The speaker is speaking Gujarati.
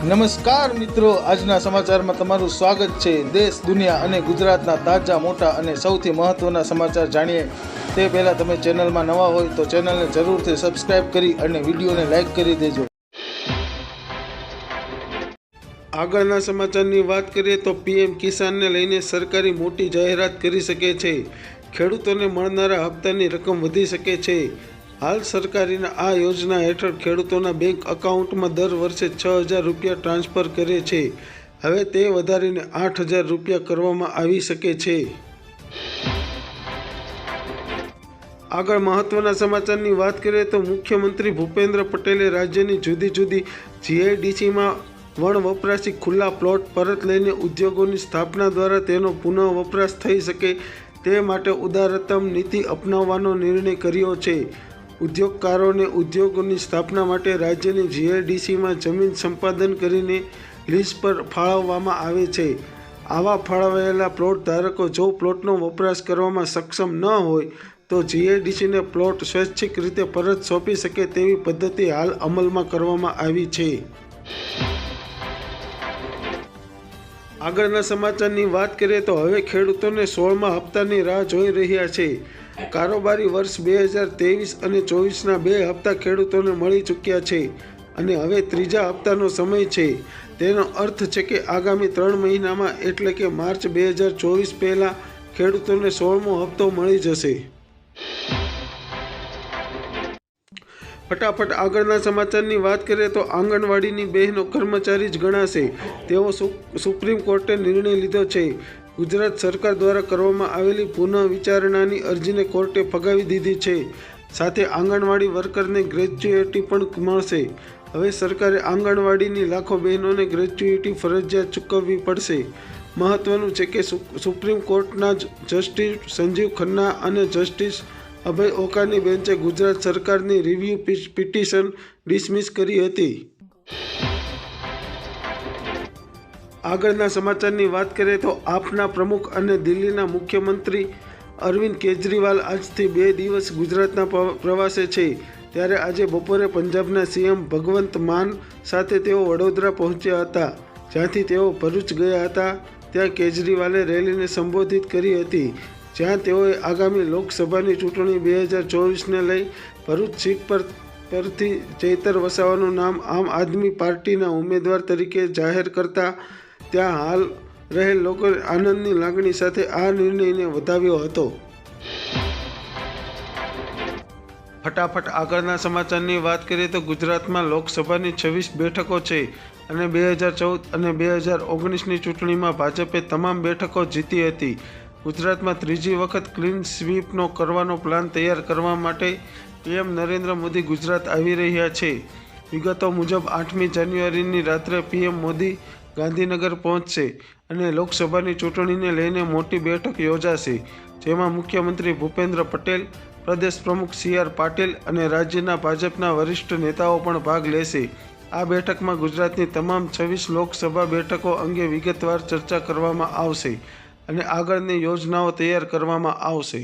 નમસ્કાર મિત્રો, આજના સમાચારમાં તમારું સ્વાગત છે। દેશ, દુનિયા અને ગુજરાતના તાજા, મોટા અને સૌથી મહત્વના સમાચાર જાણીએ તે પહેલાં તમે ચેનલમાં નવા હોય તો ચેનલને જરૂરથી સબસ્ક્રાઇબ કરી અને વિડીયોને લાઇક કરી દેજો। આગળના સમાચારની વાત કરીએ તો પીએમ કિસાનને લઈને સરકારી મોટી જાહેરાત કરી શકે છે। ખેડૂતોને મળનારા હપ્તાની રકમ વધી શકે છે। હાલ સરકારીના આ યોજના હેઠળ ખેડૂતોના બેંક એકાઉન્ટમાં દર વર્ષે 6,000 રૂપિયા ટ્રાન્સફર કરે છે। હવે તે વધારીને 8,000 રૂપિયા કરવામાં આવી શકે છે। આગળ મહત્વના સમાચારની વાત કરીએ તો મુખ્યમંત્રી ભૂપેન્દ્ર પટેલે રાજ્યની જુદી જુદી જીઆઈડીસીમાં વણ વપરાશી ખુલ્લા પ્લોટ પરત લઈને ઉદ્યોગોની સ્થાપના દ્વારા તેનો પુનઃ વપરાશ થઈ શકે તે માટે ઉદારતમ નીતિ અપનાવવાનો નિર્ણય કર્યો છે। ઉદ્યોગકારોને ઉદ્યોગોની સ્થાપના માટે રાજ્યની જીઆઈડીસીમાં જમીન સંપાદન કરીને લીઝ પર ફાળવવામાં આવે છે। આવા ફાળવાયેલા પ્લોટ ધારકો જો પ્લોટનો વપરાશ કરવામાં સક્ષમ ન હોય તો જીઆઈડીસીને પ્લોટ સ્વૈચ્છિક રીતે પરત સોંપી શકે તેવી પદ્ધતિ હાલ અમલમાં કરવામાં આવી છે। આગળના સમાચારની વાત કરીએ તો હવે ખેડૂતોને 16મા હપ્તાની રાહ જોઈ રહ્યા છે। કારોબારી વર્ષ 2023 અને 24ના 2 હપ્તા ખેડૂતોને મળી ચૂક્યા છે અને હવે ત્રીજા હપ્તાનો સમય છે। તેનો અર્થ છે કે આગામી 3 મહિનામાં એટલે કે માર્ચ 2024 પહેલાં ખેડૂતોને 16મો હપ્તો મળી જશે। ફટાફટ આગળના સમાચારની વાત કરીએ તો આંગણવાડીની બહેનો કર્મચારી જ ગણાશે તેવો સુપ્રીમ કોર્ટે નિર્ણય લીધો છે। ગુજરાત સરકાર દ્વારા કરવામાં આવેલી પુનઃ વિચારણાની અરજીને કોર્ટે ફગાવી દીધી છે। સાથે આંગણવાડી વર્કરને ગ્રેચ્યુઇટી પણ મળશે। હવે સરકારે આંગણવાડીની લાખો બહેનોને ગ્રેચ્યુઇટી ફરજિયાત ચૂકવવી પડશે। મહત્વનું છે કે સુપ્રીમ કોર્ટના જસ્ટિસ સંજીવ ખન્ના અને જસ્ટિસ અભય ઓકાની બેન્ચે ગુજરાત સરકારની રિવ્યૂ પિટિશન ડિસમિસ કરી હતી। આગળના સમાચારની વાત કરીએ તો આપના પ્રમુખ અને દિલ્હીના મુખ્યમંત્રી અરવિંદ કેજરીવાલ આજથી 2 દિવસ ગુજરાતના પ્રવાસે છે। ત્યારે આજે બપોરે પંજાબના સીએમ ભગવંત માન સાથે તેઓ વડોદરા પહોંચ્યા હતા, જ્યાંથી તેઓ ભરૂચ ગયા હતા। ત્યાં કેજરીવાલે રેલીને સંબોધિત કરી હતી, જ્યાં તેઓએ આગામી લોકસભાની ચૂંટણી 2024ને લઈ ભરૂચ સીટ પરથી ચૈતર વસાવાનું નામ આમ આદમી પાર્ટીના ઉમેદવાર તરીકે જાહેર કરતા ત્યાં હાલ રહેલ લોકોએ આનંદની લાગણી સાથે આ નિર્ણયને વધાવ્યો હતો। ફટાફટ આગળના સમાચારની વાત કરીએ તો ગુજરાતમાં લોકસભાની 26 બેઠકો છે અને 2014 અને 2019ની ચૂંટણીમાં ભાજપે તમામ બેઠકો જીતી હતી। ગુજરાતમાં ત્રીજી વખત ક્લીન સ્વીપનો કરવાનો પ્લાન તૈયાર કરવા માટે પીએમ નરેન્દ્ર મોદી ગુજરાત આવી રહ્યા છે। વિગતો મુજબ 8મી જાન્યુઆરીની રાત્રે પીએમ મોદી ગાંધીનગર પહોંચશે અને લોકસભાની ચૂંટણીને લઈને મોટી બેઠક યોજાશે, જેમાં મુખ્યમંત્રી ભૂપેન્દ્ર પટેલ, પ્રદેશ પ્રમુખ CR પાટીલ અને રાજ્યના ભાજપના વરિષ્ઠ નેતાઓ પણ ભાગ લેશે। આ બેઠકમાં ગુજરાતની તમામ 26 લોકસભા બેઠકો અંગે વિગતવાર ચર્ચા કરવામાં આવશે અને આગળની યોજનાઓ તૈયાર કરવામાં આવશે।